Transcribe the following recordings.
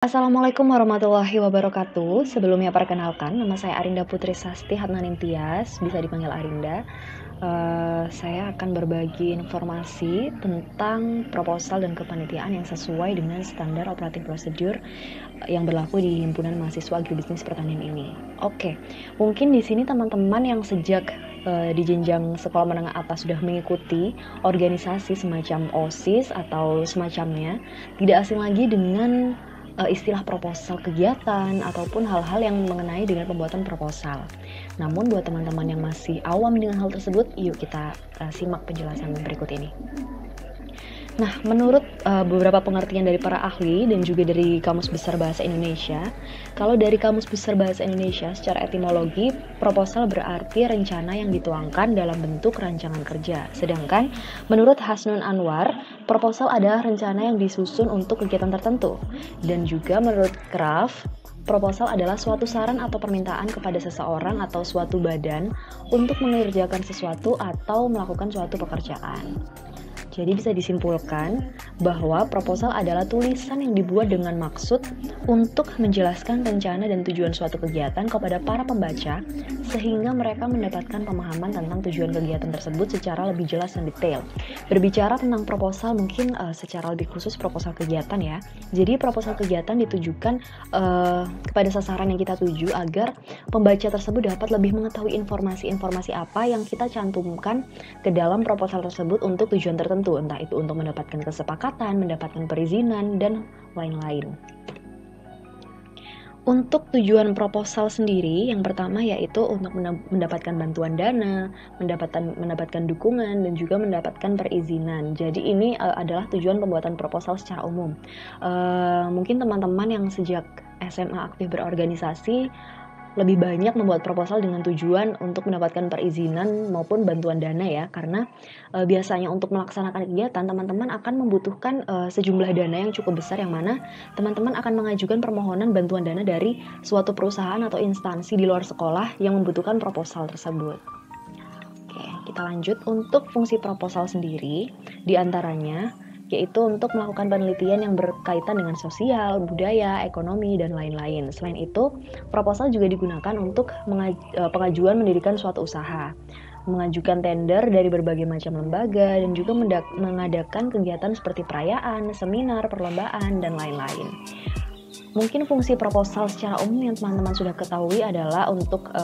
Assalamualaikum warahmatullahi wabarakatuh. Sebelumnya perkenalkan, nama saya Arinda Putri Sasti Hatnanintias, bisa dipanggil Arinda. Saya akan berbagi informasi tentang proposal dan kepanitiaan yang sesuai dengan standar operating procedure yang berlaku di Himpunan Mahasiswa Agribisnis Pertanian ini. Oke, mungkin di sini teman-teman yang sejak di jenjang sekolah menengah atas sudah mengikuti organisasi semacam OSIS atau semacamnya, tidak asing lagi dengan istilah proposal kegiatan ataupun hal-hal yang mengenai dengan pembuatan proposal. Namun buat teman-teman yang masih awam dengan hal tersebut, yuk kita simak penjelasan berikut ini. Nah, menurut beberapa pengertian dari para ahli dan juga dari Kamus Besar Bahasa Indonesia, kalau dari Kamus Besar Bahasa Indonesia secara etimologi, proposal berarti rencana yang dituangkan dalam bentuk rancangan kerja. Sedangkan menurut Hasnun Anwar, proposal adalah rencana yang disusun untuk kegiatan tertentu. Dan juga menurut Kraft, proposal adalah suatu saran atau permintaan kepada seseorang atau suatu badan untuk mengerjakan sesuatu atau melakukan suatu pekerjaan. Jadi bisa disimpulkan bahwa proposal adalah tulisan yang dibuat dengan maksud untuk menjelaskan rencana dan tujuan suatu kegiatan kepada para pembaca sehingga mereka mendapatkan pemahaman tentang tujuan kegiatan tersebut secara lebih jelas dan detail. Berbicara tentang proposal mungkin secara lebih khusus proposal kegiatan ya. Jadi proposal kegiatan ditujukan kepada sasaran yang kita tuju agar pembaca tersebut dapat lebih mengetahui informasi-informasi apa yang kita cantumkan ke dalam proposal tersebut untuk tujuan tertentu. Entah itu untuk mendapatkan kesepakatan, mendapatkan perizinan, dan lain-lain. Untuk tujuan proposal sendiri, yang pertama yaitu untuk mendapatkan bantuan dana, mendapatkan dukungan, dan juga mendapatkan perizinan. Jadi ini adalah tujuan pembuatan proposal secara umum. Mungkin teman-teman yang sejak SMA aktif berorganisasi lebih banyak membuat proposal dengan tujuan untuk mendapatkan perizinan maupun bantuan dana ya, karena biasanya untuk melaksanakan kegiatan teman-teman akan membutuhkan sejumlah dana yang cukup besar, yang mana teman-teman akan mengajukan permohonan bantuan dana dari suatu perusahaan atau instansi di luar sekolah yang membutuhkan proposal tersebut. Oke, kita lanjut. Untuk fungsi proposal sendiri, diantaranya yaitu untuk melakukan penelitian yang berkaitan dengan sosial, budaya, ekonomi, dan lain-lain. Selain itu, proposal juga digunakan untuk pengajuan mendirikan suatu usaha, mengajukan tender dari berbagai macam lembaga, dan juga mengadakan kegiatan seperti perayaan, seminar, perlombaan, dan lain-lain. Mungkin fungsi proposal secara umum yang teman-teman sudah ketahui adalah untuk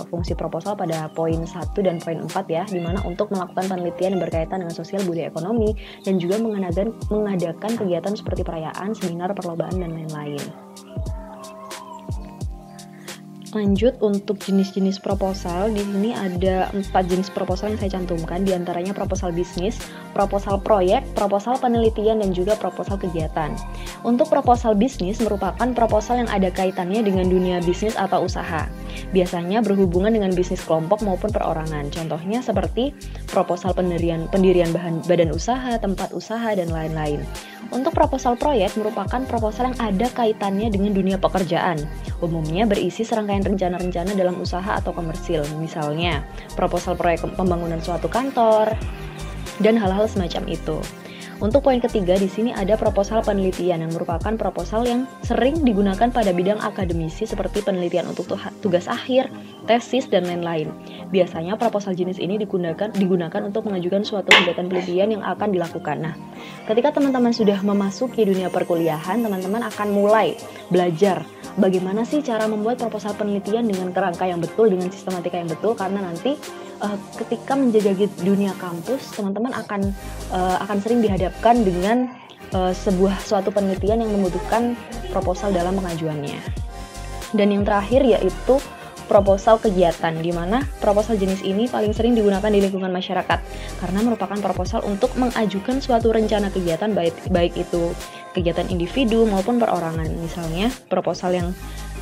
fungsi proposal pada poin 1 dan poin 4 ya, dimana untuk melakukan penelitian yang berkaitan dengan sosial, budaya, ekonomi, dan juga mengadakan kegiatan seperti perayaan, seminar, perlombaan, dan lain-lain. Lanjut, untuk jenis-jenis proposal, di sini ada 4 jenis proposal yang saya cantumkan, diantaranya proposal bisnis, proposal proyek, proposal penelitian, dan juga proposal kegiatan. Untuk proposal bisnis merupakan proposal yang ada kaitannya dengan dunia bisnis atau usaha. Biasanya berhubungan dengan bisnis kelompok maupun perorangan. Contohnya seperti proposal pendirian badan usaha, tempat usaha, dan lain-lain. Untuk proposal proyek merupakan proposal yang ada kaitannya dengan dunia pekerjaan. Umumnya berisi serangkaian rencana-rencana dalam usaha atau komersil. Misalnya, proposal proyek pembangunan suatu kantor, dan hal-hal semacam itu. Untuk poin ketiga, di sini ada proposal penelitian yang merupakan proposal yang sering digunakan pada bidang akademisi seperti penelitian untuk tugas akhir, tesis, dan lain-lain. Biasanya proposal jenis ini digunakan untuk mengajukan suatu kegiatan penelitian yang akan dilakukan. Nah, ketika teman-teman sudah memasuki dunia perkuliahan, teman-teman akan mulai belajar bagaimana sih cara membuat proposal penelitian dengan kerangka yang betul, dengan sistematika yang betul, karena nanti ketika menjajaki dunia kampus, teman-teman akan sering dihadapkan dengan suatu penelitian yang membutuhkan proposal dalam pengajuannya. Dan yang terakhir yaitu proposal kegiatan, di mana proposal jenis ini paling sering digunakan di lingkungan masyarakat karena merupakan proposal untuk mengajukan suatu rencana kegiatan, baik itu kegiatan individu maupun perorangan. Misalnya proposal yang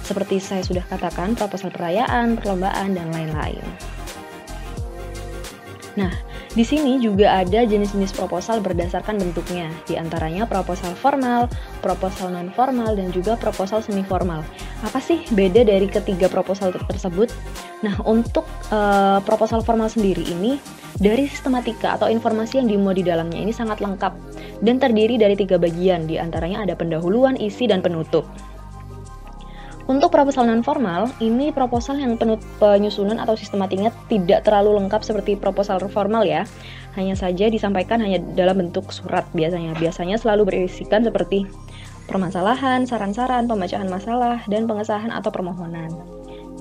seperti saya sudah katakan, proposal perayaan, perlombaan, dan lain-lain. Nah, di sini juga ada jenis-jenis proposal berdasarkan bentuknya, di antaranya proposal formal, proposal non-formal, dan juga proposal semi-formal. Apa sih beda dari ketiga proposal tersebut? Nah, untuk proposal formal sendiri ini, dari sistematika atau informasi yang dimuat di dalamnya ini sangat lengkap dan terdiri dari 3 bagian, di antaranya ada pendahuluan, isi, dan penutup. Untuk proposal non formal, ini proposal yang penyusunan atau sistematiknya tidak terlalu lengkap seperti proposal formal ya. Hanya saja disampaikan hanya dalam bentuk surat biasanya. Biasanya selalu berisikan seperti permasalahan, saran-saran, pembacaan masalah, dan pengesahan atau permohonan.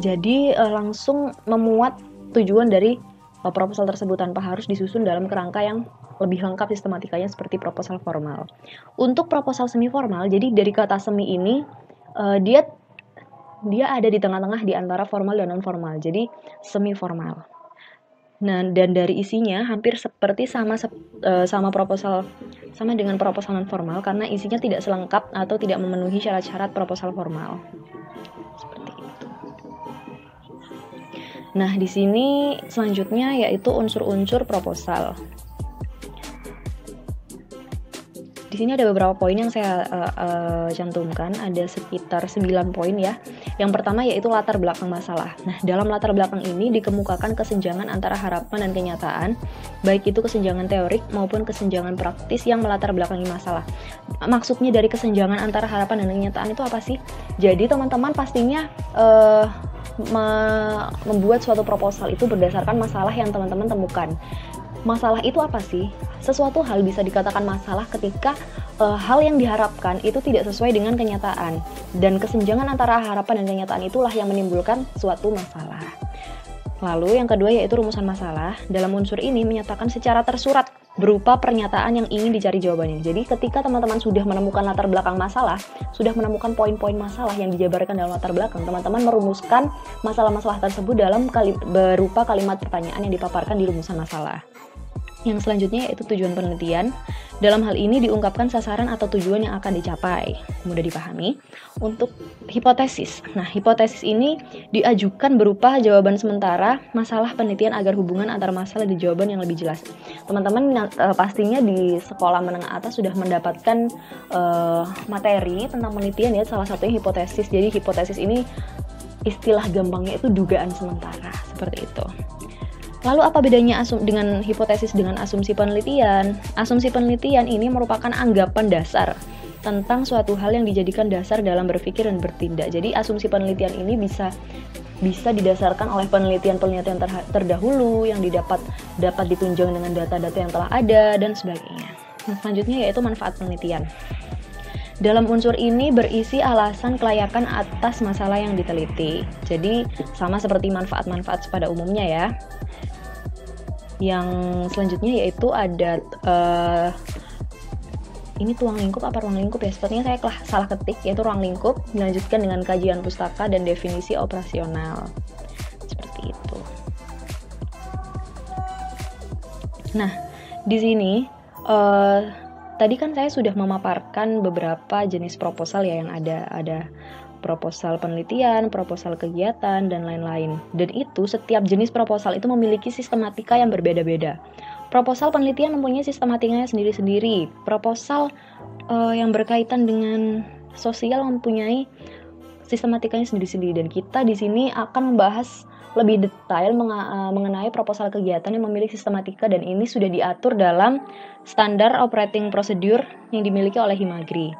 Jadi langsung memuat tujuan dari proposal tersebut tanpa harus disusun dalam kerangka yang lebih lengkap sistematikanya seperti proposal formal. Untuk proposal semi formal, jadi dari kata semi ini dia ada di tengah-tengah di antara formal dan non formal, jadi semi formal. Nah, dan dari isinya hampir seperti sama dengan proposal non formal karena isinya tidak selengkap atau tidak memenuhi syarat-syarat proposal formal. Seperti itu. Nah, di sini selanjutnya yaitu unsur-unsur proposal. Di sini ada beberapa poin yang saya cantumkan, ada sekitar 9 poin ya. Yang pertama yaitu latar belakang masalah. Nah, dalam latar belakang ini dikemukakan kesenjangan antara harapan dan kenyataan, baik itu kesenjangan teorik maupun kesenjangan praktis yang melatar belakangi masalah. Maksudnya dari kesenjangan antara harapan dan kenyataan itu apa sih? Jadi teman-teman pastinya membuat suatu proposal itu berdasarkan masalah yang teman-teman temukan. Masalah itu apa sih? Sesuatu hal bisa dikatakan masalah ketika hal yang diharapkan itu tidak sesuai dengan kenyataan. Dan kesenjangan antara harapan dan kenyataan itulah yang menimbulkan suatu masalah. Lalu yang kedua yaitu rumusan masalah. Dalam unsur ini menyatakan secara tersurat berupa pernyataan yang ingin dicari jawabannya. Jadi ketika teman-teman sudah menemukan latar belakang masalah, sudah menemukan poin-poin masalah yang dijabarkan dalam latar belakang, teman-teman merumuskan masalah-masalah tersebut dalam berupa kalimat pertanyaan yang dipaparkan di rumusan masalah. Yang selanjutnya yaitu tujuan penelitian. Dalam hal ini diungkapkan sasaran atau tujuan yang akan dicapai. Mudah dipahami. Untuk hipotesis. Nah, hipotesis ini diajukan berupa jawaban sementara masalah penelitian agar hubungan antara masalah dan jawaban yang lebih jelas. Teman-teman pastinya di sekolah menengah atas sudah mendapatkan materi tentang penelitian ya, salah satunya hipotesis. Jadi hipotesis ini istilah gampangnya itu dugaan sementara, seperti itu. Lalu apa bedanya dengan hipotesis dengan asumsi penelitian? Asumsi penelitian ini merupakan anggapan dasar tentang suatu hal yang dijadikan dasar dalam berpikir dan bertindak. Jadi asumsi penelitian ini bisa didasarkan oleh penelitian-penelitian terdahulu yang dapat ditunjang dengan data-data yang telah ada dan sebagainya. Nah, selanjutnya yaitu manfaat penelitian. Dalam unsur ini berisi alasan kelayakan atas masalah yang diteliti. Jadi sama seperti manfaat-manfaat pada umumnya ya. Yang selanjutnya yaitu ada ini tuang lingkup apa ruang lingkup ya? Sepertinya saya salah ketik, yaitu ruang lingkup. Dilanjutkan dengan kajian pustaka dan definisi operasional. Seperti itu. Nah, di sini tadi kan saya sudah memaparkan beberapa jenis proposal ya yang ada proposal penelitian, proposal kegiatan, dan lain-lain. Dan itu setiap jenis proposal itu memiliki sistematika yang berbeda-beda. Proposal penelitian mempunyai sistematikanya sendiri-sendiri. Proposal yang berkaitan dengan sosial mempunyai sistematikanya sendiri-sendiri. Dan kita di sini akan membahas lebih detail mengenai proposal kegiatan yang memiliki sistematika, dan ini sudah diatur dalam standar operating procedure yang dimiliki oleh Himagri.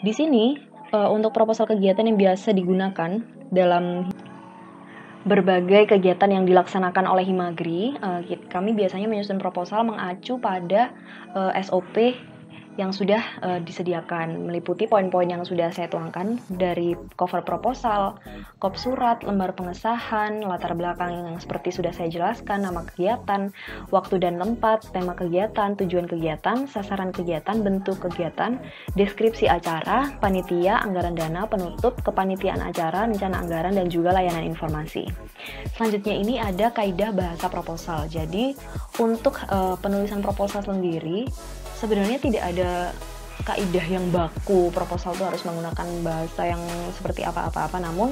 Di sini untuk proposal kegiatan yang biasa digunakan dalam berbagai kegiatan yang dilaksanakan oleh Himagri, kami biasanya menyusun proposal mengacu pada SOP yang sudah disediakan, meliputi poin-poin yang sudah saya tuangkan dari cover proposal, kop surat, lembar pengesahan, latar belakang yang seperti sudah saya jelaskan, nama kegiatan, waktu dan tempat, tema kegiatan, tujuan kegiatan, sasaran kegiatan, bentuk kegiatan, deskripsi acara, panitia, anggaran dana, penutup, kepanitiaan acara, rencana anggaran, dan juga layanan informasi. Selanjutnya ini ada kaidah bahasa proposal. Jadi untuk penulisan proposal sendiri sebenarnya tidak ada kaidah yang baku proposal itu harus menggunakan bahasa yang seperti apa-apa, namun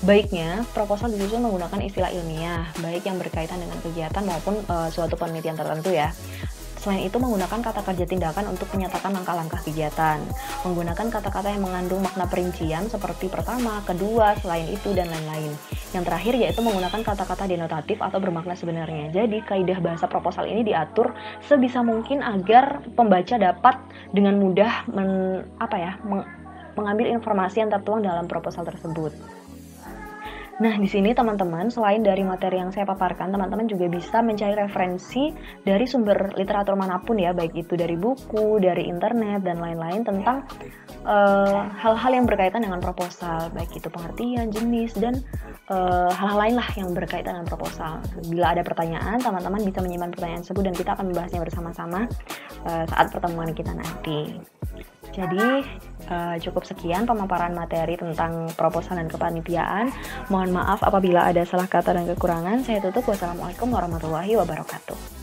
baiknya proposal disusun menggunakan istilah ilmiah, baik yang berkaitan dengan kegiatan maupun suatu penelitian tertentu ya. Selain itu, menggunakan kata kerja tindakan untuk menyatakan langkah-langkah kegiatan. Menggunakan kata-kata yang mengandung makna perincian seperti pertama, kedua, selain itu, dan lain-lain. Yang terakhir yaitu menggunakan kata-kata denotatif atau bermakna sebenarnya. Jadi, kaidah bahasa proposal ini diatur sebisa mungkin agar pembaca dapat dengan mudah mengambil informasi yang tertuang dalam proposal tersebut. Nah, di sini teman-teman, selain dari materi yang saya paparkan, teman-teman juga bisa mencari referensi dari sumber literatur manapun ya, baik itu dari buku, dari internet, dan lain-lain tentang hal-hal yang berkaitan dengan proposal, baik itu pengertian, jenis, dan hal-hal lain lah yang berkaitan dengan proposal. Bila ada pertanyaan, teman-teman bisa menyimpan pertanyaan tersebut dan kita akan membahasnya bersama-sama saat pertemuan kita nanti. Jadi cukup sekian pemaparan materi tentang proposal dan kepanitiaan. Mohon maaf apabila ada salah kata dan kekurangan. Saya tutup. Wassalamualaikum warahmatullahi wabarakatuh.